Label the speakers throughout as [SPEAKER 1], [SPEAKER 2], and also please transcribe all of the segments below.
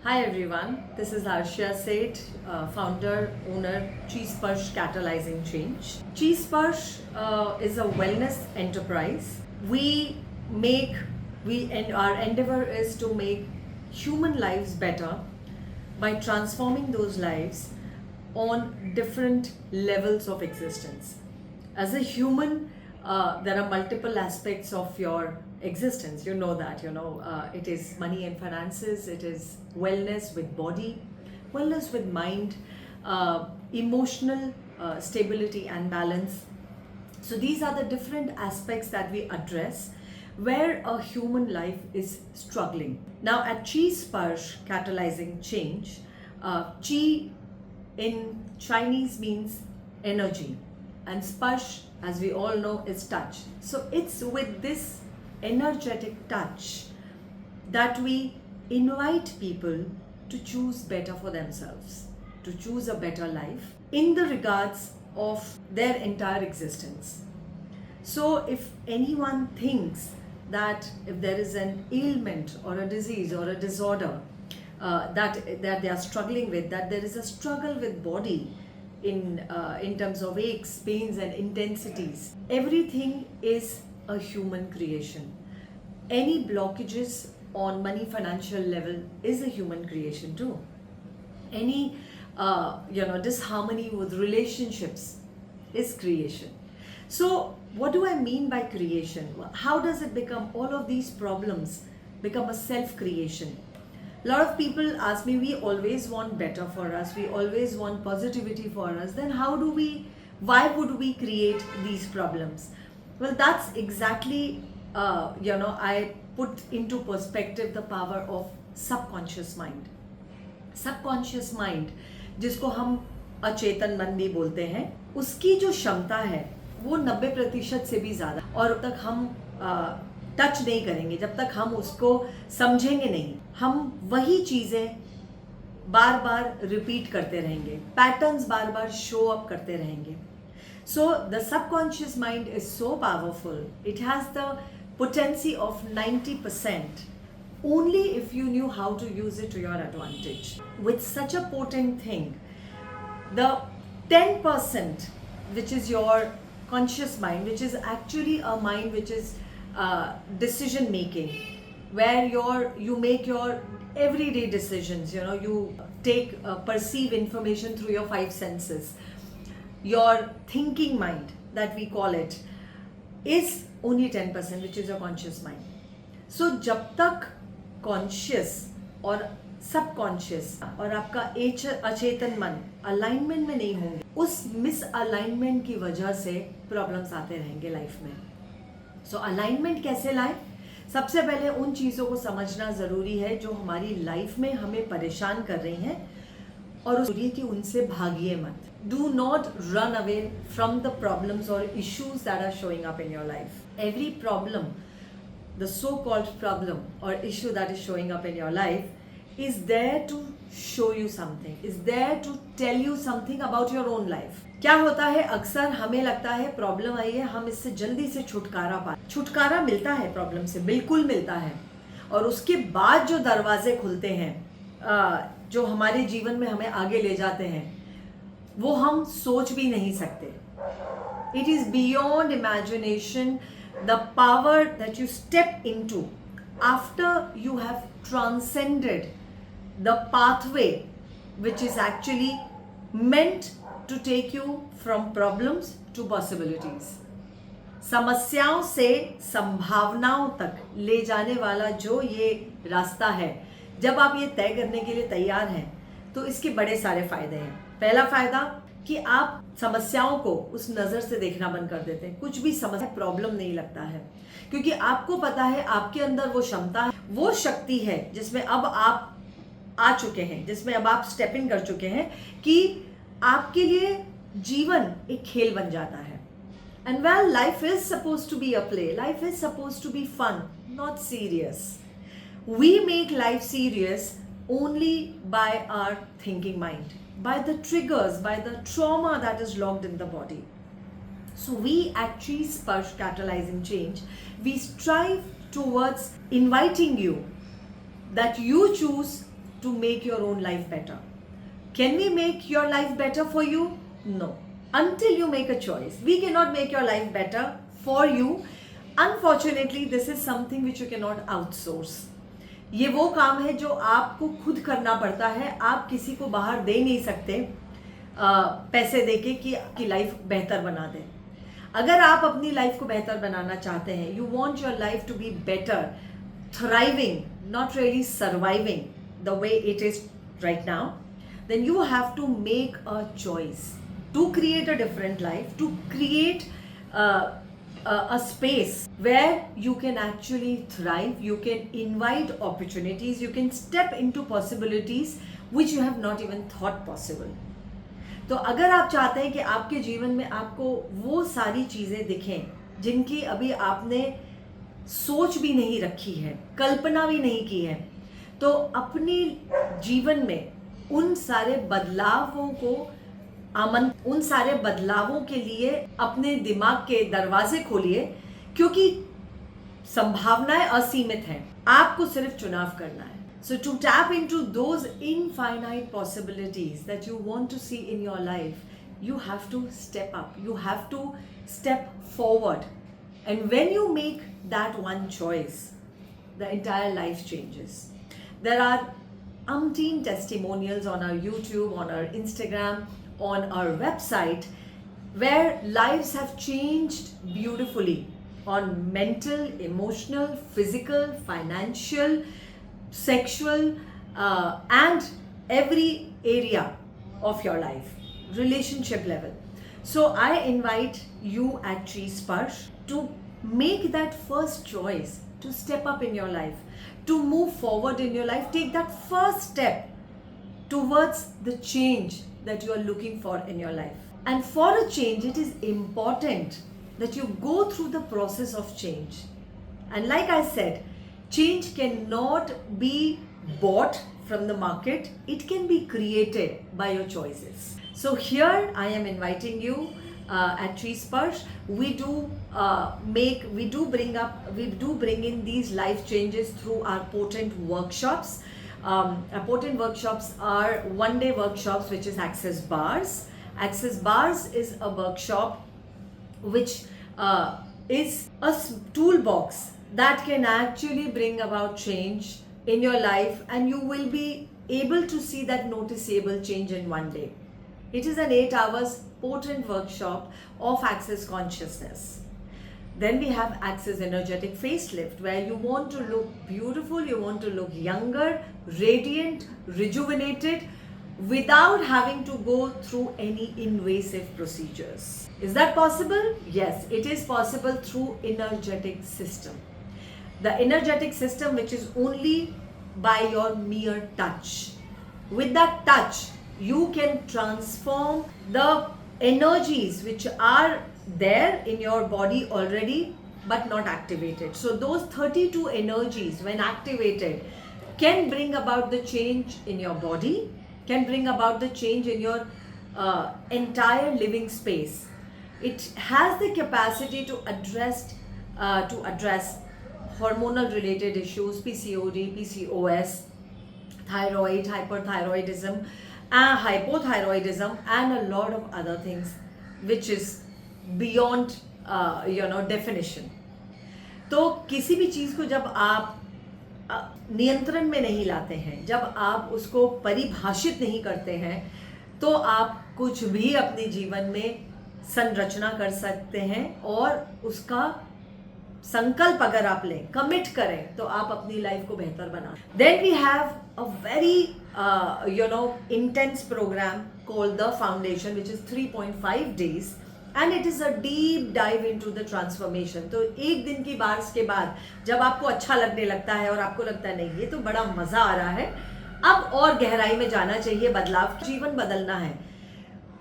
[SPEAKER 1] Hi everyone, this is Arshia Seth, founder, owner, Cheese Sparsh Catalyzing Change. Cheese Sparsh is a wellness enterprise. And our endeavor is to make human lives better by transforming those lives on different levels of existence. As a human, there are multiple aspects of your existence. You know that, it is money and finances, it is wellness with body, wellness with mind, emotional stability and balance. So these are the different aspects that we address where a human life is struggling. Now at Cheese Sparsh Catalyzing Change, Chi in Chinese means energy, and Sparsh, as we all know, is touch. So it's with this energetic touch that we invite people to choose better for themselves, to choose a better life in the regards of their entire existence. So if anyone thinks that if there is an ailment or a disease or a disorder that they are struggling with, that there is a struggle with body in terms of aches, pains and intensities, everything is a human creation. Any blockages on money financial level is a human creation too. Any disharmony with relationships is creation. So what do I mean by creation? How does it become, all of these problems become a self-creation? A lot of people ask me, we always want better for us, we always want positivity for us, then why would we create these problems? Well, that's exactly, I put into perspective the power of subconscious mind. Subconscious mind, जिसको हम अचेतन मन भी बोलते हैं, उसकी जो क्षमता है वो 90% से भी ज़्यादा, और तब तक हम टच नहीं करेंगे जब तक हम उसको समझेंगे नहीं. हम वही चीज़ें बार बार रिपीट करते रहेंगे, पैटर्न्स बार बार शो अप करते रहेंगे. So the subconscious mind is so powerful. It has the potency of 90% only if you knew how to use it to your advantage. With such a potent thing, the 10% which is your conscious mind, which is actually a mind which is decision making, where you make your everyday decisions, you take perceive information through your five senses. Your thinking mind, that we call it, is only 10%, which is your conscious mind. So जब तक conscious और subconscious और आपका अचेतन मन alignment में नहीं होंगे, उस misalignment की वजह से problems आते रहेंगे लाइफ में. So alignment कैसे लाएं? सबसे पहले उन चीज़ों को समझना ज़रूरी है जो हमारी लाइफ में हमें परेशान कर रही हैं, और ज़रूरी कि उनसे भागिए मत. Do not run away from the problems or issues that are showing up in your life. Every problem, the so-called problem or issue that is showing up in your life, is there to show you something, is there to tell you something about your own life. क्या होता है, अक्सर हमें लगता है problem आई है, हम इससे जल्दी से छुटकारा मिलता है, प्रॉब्लम से बिल्कुल मिलता है, और उसके बाद जो दरवाजे खुलते हैं जो हमारे जीवन में हमें आगे ले जाते हैं, वो हम सोच भी नहीं सकते. It is beyond imagination the power that you step into after you have transcended the pathway which is actually meant to take you from problems to possibilities. समस्याओं से संभावनाओं तक ले जाने वाला जो ये रास्ता है, जब आप ये तय करने के लिए तैयार हैं तो इसके बड़े सारे फायदे हैं. पहला फायदा कि आप समस्याओं को उस नज़र से देखना बंद कर देते हैं. कुछ भी समस्या प्रॉब्लम नहीं लगता है, क्योंकि आपको पता है आपके अंदर वो क्षमता है, वो शक्ति है जिसमें अब आप आ चुके हैं, जिसमें अब आप स्टेप इन कर चुके हैं कि आपके लिए जीवन एक खेल बन जाता है. And well, life is suppose to be a play, life is suppose to be fun, not serious. We make life serious only by our thinking mind, by the triggers, by the trauma that is locked in the body. So we at Cheese Sparsh Catalyzing Change, we strive towards inviting you that you choose to make your own life better. Can we make your life better for you? No. Until you make a choice. We cannot make your life better for you. Unfortunately, this is something which you cannot outsource. ये वो काम है जो आपको खुद करना पड़ता है. आप किसी को बाहर दे नहीं सकते पैसे देके कि आपकी लाइफ बेहतर बना दें. अगर आप अपनी लाइफ को बेहतर बनाना चाहते हैं, you want your life to be better, thriving, not really surviving the way it is right now, then you have to make a choice to create a different life, to create a space where you can actually thrive, you can invite opportunities, you can step into possibilities which you have not even thought possible. तो अगर आप चाहते हैं कि आपके जीवन में आपको वो सारी चीज़ें दिखें जिनकी अभी आपने सोच भी नहीं रखी है, कल्पना भी नहीं की है, तो अपने जीवन में उन सारे बदलावों के लिए अपने दिमाग के दरवाजे खोलिए, क्योंकि संभावनाएं असीमित हैं. आपको सिर्फ चुनाव करना है. So to tap into those infinite possibilities that you want to see in your life, you have to step up, you have to step forward. And when you make that one choice, the entire life changes. There are umpteen testimonials on our YouTube, on our Instagram, on our website, where lives have changed beautifully on mental, emotional, physical, financial, sexual, and every area of your life, relationship level. So I invite you at Tree Sparsh to make that first choice, to step up in your life, to move forward in your life, take that first step towards the change that you are looking for in your life. And for a change, it is important that you go through the process of change. And like I said, change cannot be bought from the market, it can be created by your choices. So here I am inviting you at Tree Sparsh. We do bring in these life changes through our potent workshops. Our potent workshops are one-day workshops, which is Access Bars. Access Bars is a workshop which is a toolbox that can actually bring about change in your life, and you will be able to see that noticeable change in one day. It is an 8 hours potent workshop of Access Consciousness. Then we have Access Energetic Facelift, where you want to look beautiful, you want to look younger, radiant, rejuvenated, without having to go through any invasive procedures. Is that possible? Yes, it is possible through energetic system. The energetic system, which is only by your mere touch. With that touch, you can transform the energies which are there in your body already but not activated. So those 32 energies, when activated, can bring about the change in your body, can bring about the change in your entire living space. It has the capacity to address hormonal related issues, PCOD, PCOS, thyroid, hyperthyroidism, hypothyroidism, and a lot of other things which is beyond definition. तो किसी भी चीज़ को जब आप नियंत्रण में नहीं लाते हैं, जब आप उसको परिभाषित नहीं करते हैं, तो आप कुछ भी अपने जीवन में संरचना कर सकते हैं, और उसका संकल्प अगर आप लें, कमिट करें, तो आप अपनी लाइफ को बेहतर बना. Then we have a very intense program called the Foundation, which is 3.5 days, and it is a deep dive into the transformation. तो एक दिन की बार्स के बाद जब आपको अच्छा लगने लगता है और आपको लगता है नहीं, ये तो बड़ा मजा आ रहा है, अब और गहराई में जाना चाहिए, बदलाव, जीवन बदलना है,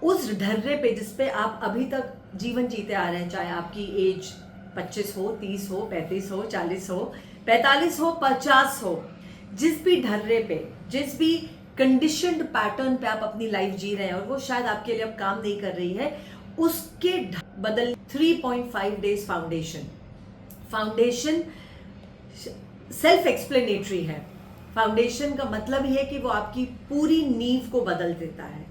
[SPEAKER 1] उस ढर्रे पे जिस पे आप अभी तक जीवन जीते आ रहे हैं, चाहे आपकी एज 25 हो, 30 हो, 35 हो, 40 हो, 45 हो, 50 हो, जिस भी ढर्रे पे, जिस भी कंडीशनड पैटर्न पे आप अपनी लाइफ जी रहे हैं और वो शायद आपके लिए अब काम नहीं कर रही है, उसके बदल 3.5 डेज फाउंडेशन सेल्फ एक्सप्लेनेटरी है. फाउंडेशन का मतलब ही है कि वो आपकी पूरी नींव को बदल देता है,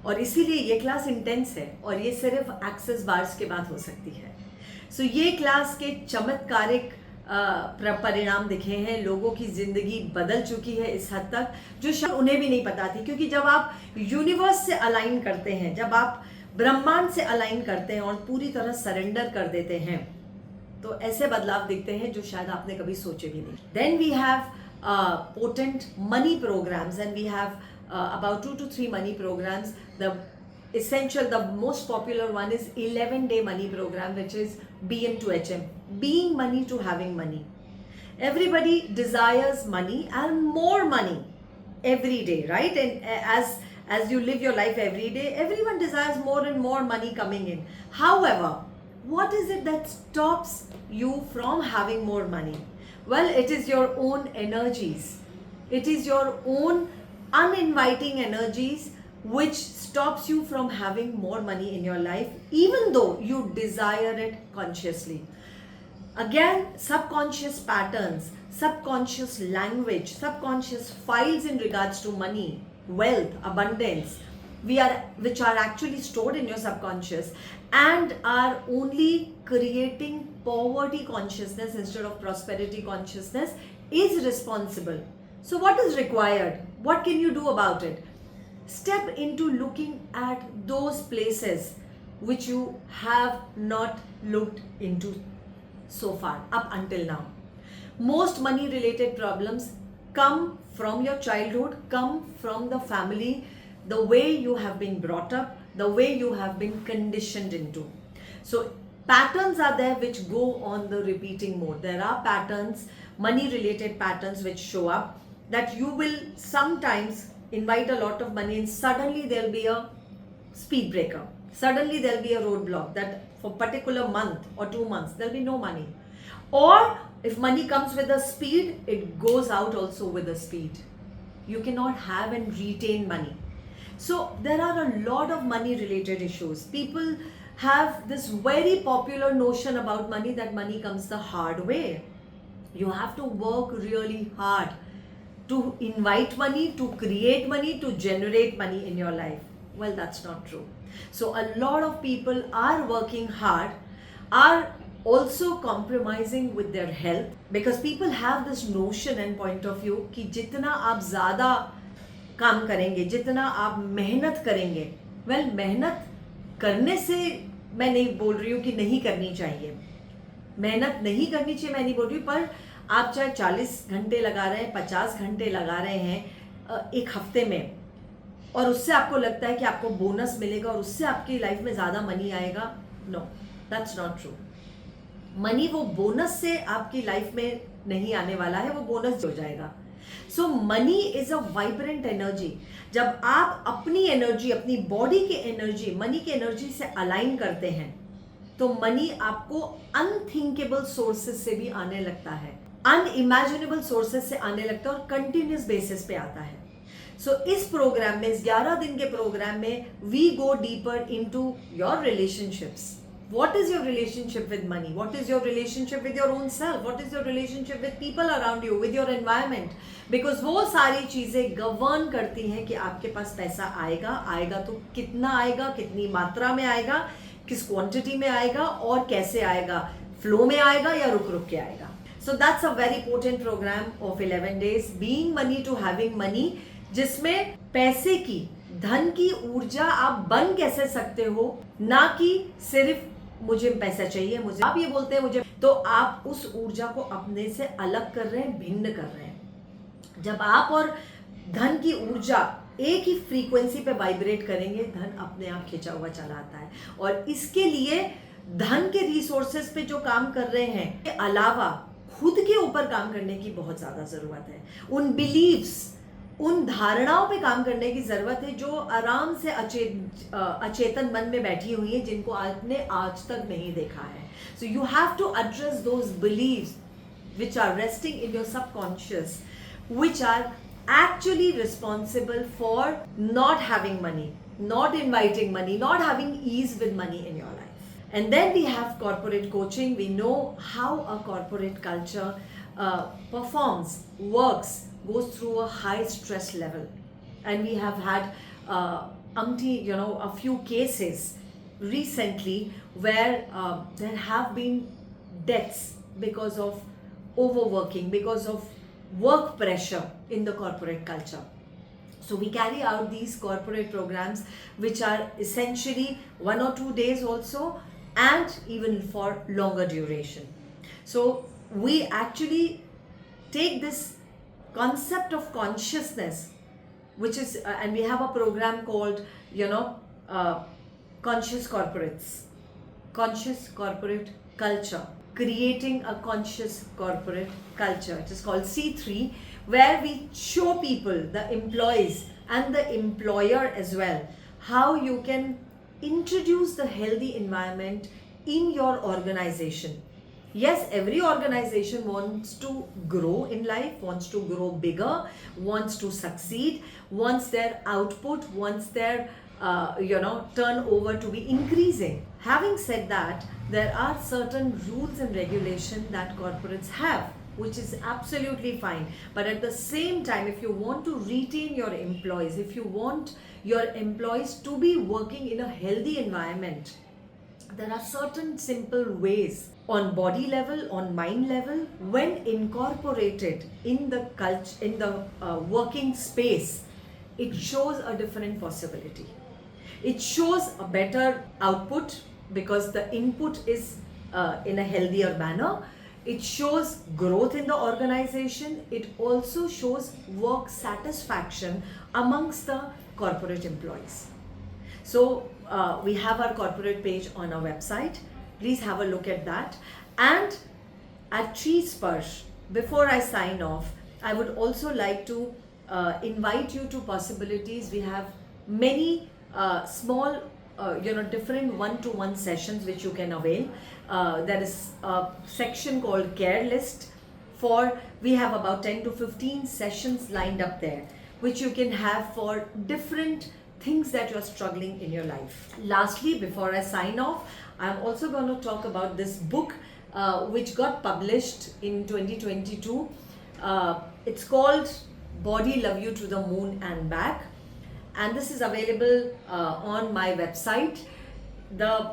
[SPEAKER 1] और इसीलिए ये क्लास इंटेंस है और ये सिर्फ एक्सेस बार्स के बाद हो सकती है। सो ये क्लास के चमत्कारिक परिणाम दिखे हैं, लोगों की जिंदगी बदल चुकी है इस हद तक जो शायद उन्हें भी नहीं पता थी, क्योंकि जब आप यूनिवर्स से अलाइन करते हैं, जब आप ब्रह्मांड से अलाइन करते हैं और पूरी तरह सरेंडर कर देते हैं, तो ऐसे बदलाव दिखते हैं जो शायद आपने कभी सोचे भी नहीं। Then we have potent money programs, and we have about 2 to 3 money programs. The most popular one is 11-day money program, which is BM to HM, being money to having money. Everybody desires money and more money every day, right? And as you live your life every day, everyone desires more and more money coming in. However, what is it that stops you from having more money? Well, it is your own energies. It is your own uninviting energies which stops you from having more money in your life, even though you desire it consciously. Again, subconscious patterns, subconscious language, subconscious files in regards to money, wealth, abundance, which are actually stored in your subconscious and are only creating poverty consciousness instead of prosperity consciousness, is responsible. So what is required? What can you do about it? Step into looking at those places which you have not looked into so far, up until now. Most money related problems come from your childhood, come from the family, the way you have been brought up, the way you have been conditioned into. So patterns are there which go on the repeating mode. There are patterns, money related patterns, which show up that you will sometimes invite a lot of money and suddenly there'll be a speed breaker. Suddenly there'll be a roadblock that for particular month or 2 months there'll be no money. Or if money comes with a speed, it goes out also with a speed. You cannot have and retain money. So there are a lot of money related issues. People have this very popular notion about money, that money comes the hard way. You have to work really hard to invite money, to create money, to generate money in your life. Well, that's not true. So a lot of people are working hard, are also compromising with their health, because people have this notion and point of view कि जितना आप ज़्यादा काम करेंगे, जितना आप मेहनत करेंगे, well, मेहनत करने से मैं नहीं बोल रही हूँ कि नहीं करनी चाहिए, मेहनत नहीं करनी चाहिए मैं नहीं बोल रही हूँ, पर आप चाहे 40 घंटे लगा रहे हैं, 50 घंटे लगा रहे हैं एक हफ्ते में, और उससे आपको लगता है कि आपको बोनस मिलेगा और उससे आपकी लाइफ में ज़्यादा मनी आएगा, no, that's not true. Money वो बोनस से आपकी लाइफ में नहीं आने वाला है, वो बोनस हो जाएगा. So money is a vibrant energy. जब आप अपनी एनर्जी, अपनी बॉडी की एनर्जी मनी की एनर्जी से अलाइन करते हैं, तो मनी आपको अनथिंकेबल सोर्सेस से भी आने लगता है, अनइमेजिनेबल सोर्सेस से आने लगता है और कंटिन्यूस बेसिस पे आता है. सो इस प्रोग्राम में, इस 11 दिन के प्रोग्राम में, we go deeper into your relationships. What is your relationship with money? What is your relationship with your own self? What is your relationship with people around you, with your environment? Because वो सारी चीज़ें govern करती हैं कि आपके पास पैसा आएगा, आएगा तो कितना आएगा, कितनी मात्रा में आएगा, किस क्वांटिटी में आएगा और कैसे आएगा, फ्लो में आएगा या रुक रुक के आएगा. So that's a very potent program of 11 days, being money to having money, जिसमें पैसे की, धन की ऊर्जा आप बन कैसे सकते हो, ना कि सिर्फ मुझे पैसा चाहिए, मुझे, आप ये बोलते हैं मुझे, तो आप उस ऊर्जा को अपने से अलग कर रहे हैं, भिन्न कर रहे हैं. जब आप और धन की ऊर्जा एक ही फ्रीक्वेंसी पे वाइब्रेट करेंगे, धन अपने आप खिंचा हुआ चला आता है. और इसके लिए धन के रिसोर्सेज पे जो काम कर रहे हैं के अलावा खुद के ऊपर काम करने की बहुत ज्यादा जरूरत है. उन बिलीव्स, उन धारणाओं पे काम करने की जरूरत है जो आराम से अचेतन मन में बैठी हुई है, जिनको आपने आज तक नहीं देखा है. So you have to address those beliefs which are resting in your subconscious, which are actually responsible for not having money, not inviting money, not having ease with money in your life. And then we have corporate coaching. We know how a corporate culture performs, works goes through a high stress level, and we have had a few cases recently where there have been deaths because of overworking, because of work pressure in the corporate culture. So we carry out these corporate programs which are essentially 1 or 2 days also, and even for longer duration. So we actually take this concept of consciousness, which is and we have a program called conscious corporates, conscious corporate culture, creating a conscious corporate culture. It is called C3, where we show people, the employees and the employer as well, how you can introduce the healthy environment in your organization. Yes, every organization wants to grow in life, wants to grow bigger, wants to succeed, wants their output, wants their turnover to be increasing. Having said that, there are certain rules and regulations that corporates have, which is absolutely fine. But at the same time, if you want to retain your employees, if you want your employees to be working in a healthy environment, there are certain simple ways on body level, on mind level, when incorporated in the culture, in the working space, it shows a different possibility. It shows a better output because the input is in a healthier manner. It shows growth in the organization. It also shows work satisfaction amongst the corporate employees. So we have our corporate page on our website. Please have a look at that. And at Chi Sparsh, before I sign off, I would also like to invite you to possibilities. We have many small, different one-to-one sessions which you can avail. There is a section called Care List. We have about 10 to 15 sessions lined up there, which you can have for different things that you're struggling in your life. Lastly, before I sign off, I'm also going to talk about this book which got published in 2022. It's called Body Love You to the Moon and Back, and this is available on my website. The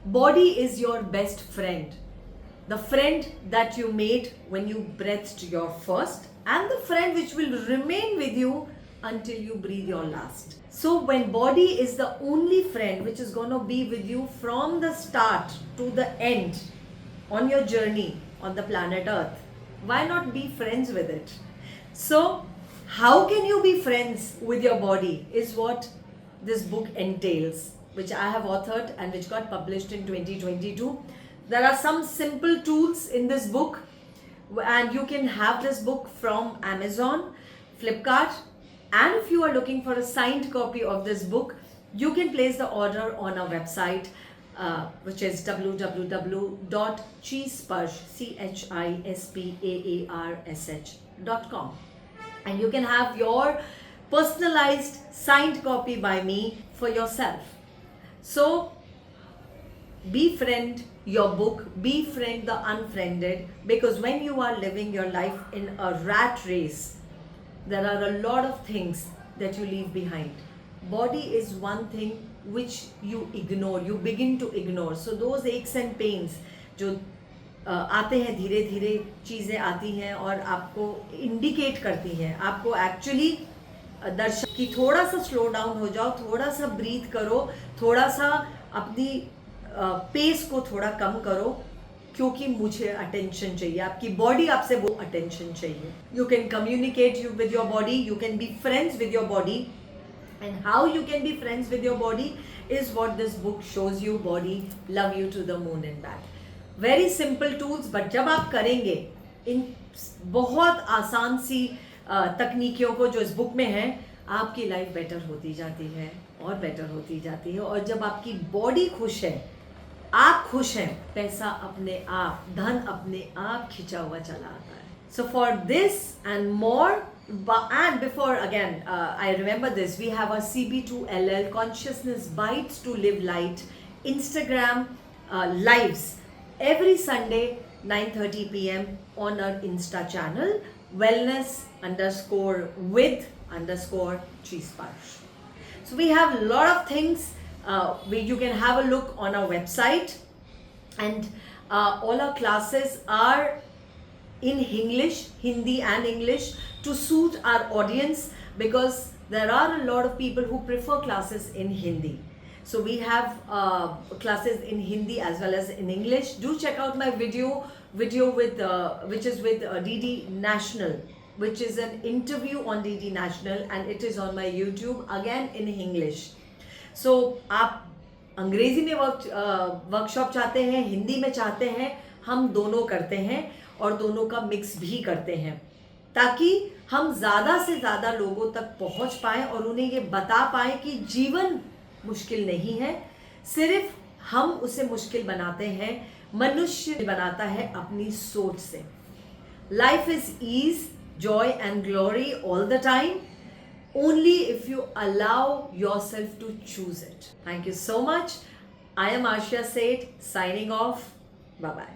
[SPEAKER 1] body is your best friend, the friend that you made when you breathed your first, and the friend which will remain with you until you breathe your last. So when body is the only friend which is going to be with you from the start to the end on your journey on the planet Earth, why not be friends with it? So how can you be friends with your body is what this book entails, which I have authored and which got published in 2022. There are some simple tools in this book, and you can have this book from Amazon, Flipkart, and if you are looking for a signed copy of this book, you can place the order on our website, which is www.chisparsh.com, and you can have your personalized signed copy by me for yourself. So befriend your book, befriend the unfriended, because when you are living your life in a rat race, there are a lot of things that you leave behind. Body is one thing which you ignore, you begin to ignore. So those aches and pains जो आते हैं, धीरे धीरे चीज़ें आती हैं और आपको इंडिकेट करती हैं, आपको एक्चुअली दर्शक कि थोड़ा सा स्लो डाउन हो जाओ, थोड़ा सा ब्रीथ करो, थोड़ा सा अपनी पेस को थोड़ा कम करो, क्योंकि मुझे अटेंशन चाहिए. आपकी बॉडी आपसे वो अटेंशन चाहिए. You can communicate you with your body, you can be friends with your body, and how you can be friends with your body is what this book shows you. Body love you to the moon and back. Very simple tools, but जब आप करेंगे इन बहुत आसान सी तकनीकियों को जो इस book में है, आपकी लाइफ बेटर होती जाती है और बेटर होती जाती है. और जब आपकी बॉडी खुश है, आप खुश हैं, पैसा अपने आप, धन अपने आप खिंचा हुआ चला आता है. So for this and more, and before again, I remember this, we have our CB2LL Consciousness Bites to Live Light Instagram lives every Sunday 9:30 p.m. on our Insta channel. wellness_with_G-Sparsh. So we have a lot of things. You can have a look on our website, and all our classes are in English, Hindi and English, to suit our audience, because there are a lot of people who prefer classes in Hindi. So we have classes in Hindi as well as in English. Do check out my video with which is with DD National, which is an interview on DD National, and it is on my YouTube again in English. So आप अंग्रेजी में workshop चाहते हैं, हिंदी में चाहते हैं, हम दोनों करते हैं और दोनों का मिक्स भी करते हैं, ताकि हम ज़्यादा से ज़्यादा लोगों तक पहुंच पाएं और उन्हें ये बता पाएं कि जीवन मुश्किल नहीं है, सिर्फ हम उसे मुश्किल बनाते हैं, मनुष्य बनाता है अपनी सोच से. Life is ease, joy and glory all the time, only if you allow yourself to choose it. Thank you so much. I am Arshia Seth, signing off. Bye bye.